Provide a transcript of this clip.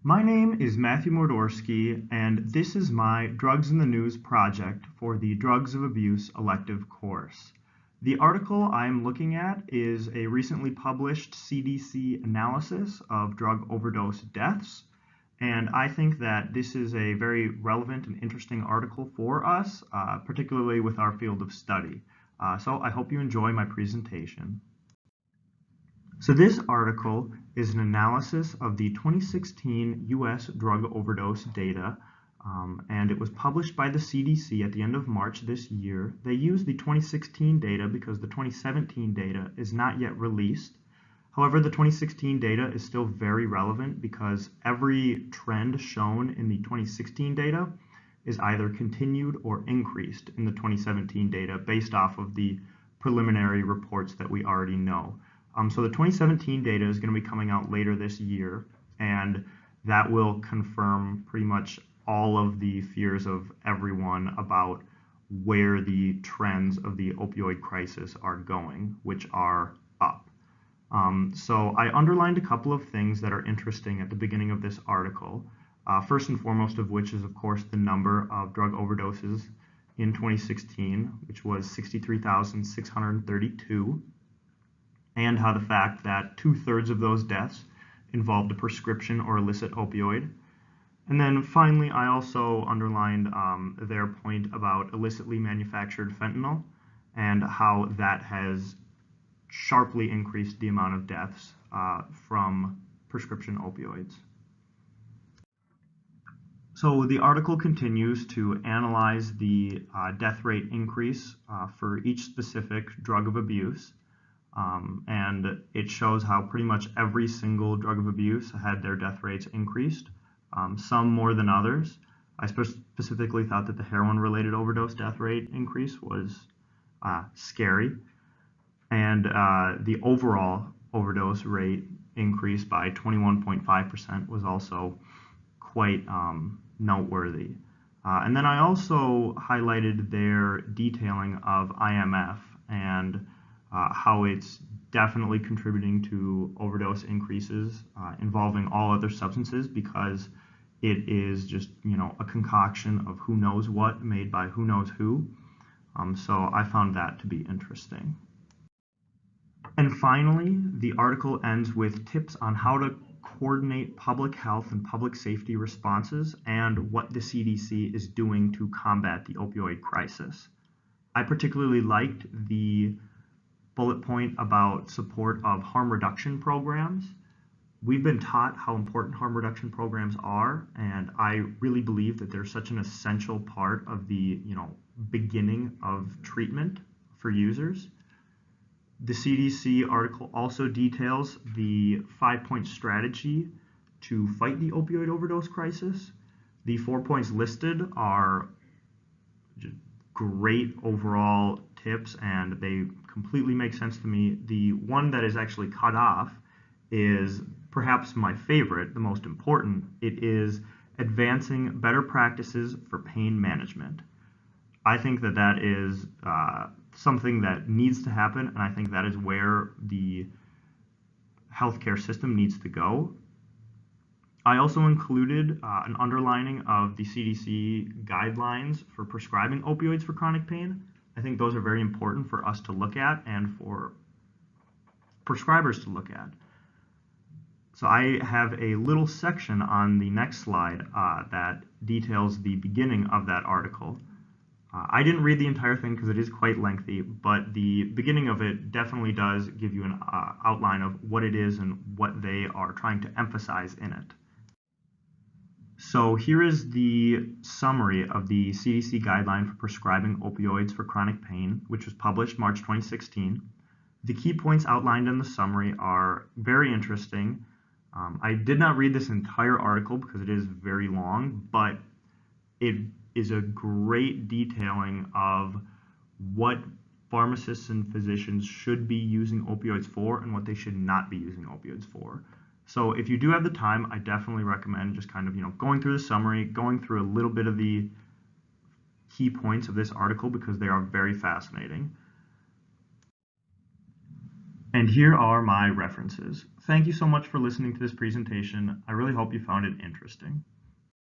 My name is Matthew Mordorski, and this is my Drugs in the News project for the Drugs of Abuse elective course. The article I'm looking at is a recently published CDC analysis of drug overdose deaths, and I think that this is a very relevant and interesting article for us, particularly with our field of study. So I hope you enjoy my presentation. So this article is an analysis of the 2016 U.S. drug overdose data, and it was published by the CDC at the end of March this year. They used the 2016 data because the 2017 data is not yet released. However, the 2016 data is still very relevant because every trend shown in the 2016 data is either continued or increased in the 2017 data based off of the preliminary reports that we already know. So the 2017 data is going to be coming out later this year, and that will confirm pretty much all of the fears of everyone about where the trends of the opioid crisis are going, which are up. So I underlined a couple of things that are interesting at the beginning of this article. First and foremost of which is, of course, the number of drug overdoses in 2016, which was 63,632. And how the fact that 2/3 of those deaths involved a prescription or illicit opioid. And then finally, I also underlined their point about illicitly manufactured fentanyl and how that has sharply increased the amount of deaths from prescription opioids. So the article continues to analyze the death rate increase for each specific drug of abuse. And it shows how pretty much every single drug of abuse had their death rates increased, some more than others. I specifically thought that the heroin-related overdose death rate increase was scary, and the overall overdose rate increase by 21.5% was also quite noteworthy. And then I also highlighted their detailing of IMF and how it's definitely contributing to overdose increases involving all other substances because it is just, a concoction of who knows what made by who knows who. So I found that to be interesting. And finally, the article ends with tips on how to coordinate public health and public safety responses and what the CDC is doing to combat the opioid crisis. I particularly liked the bullet point about support of harm reduction programs. We've been taught how important harm reduction programs are, and I really believe that they're such an essential part of the beginning of treatment for users. The CDC article also details the 5-point strategy to fight the opioid overdose crisis. The 4 points listed are great overall tips, and they completely make sense to me. The one that is actually cut off is perhaps my favorite, the most important. It is advancing better practices for pain management. I think that that is something that needs to happen, and I think that is where the healthcare system needs to go. I also included an underlining of the CDC guidelines for prescribing opioids for chronic pain. I think those are very important for us to look at and for prescribers to look at. So I have a little section on the next slide that details the beginning of that article. I didn't read the entire thing because it is quite lengthy, but the beginning of it definitely does give you an outline of what it is and what they are trying to emphasize in it. So here is the summary of the CDC guideline for prescribing opioids for chronic pain, which was published March 2016. The key points outlined in the summary are very interesting. I did not read this entire article because it is very long, but it is a great detailing of what pharmacists and physicians should be using opioids for and what they should not be using opioids for. So if you do have the time, I definitely recommend just kind of, going through the summary, going through a little bit of the key points of this article because they are very fascinating. And here are my references. Thank you so much for listening to this presentation. I really hope you found it interesting.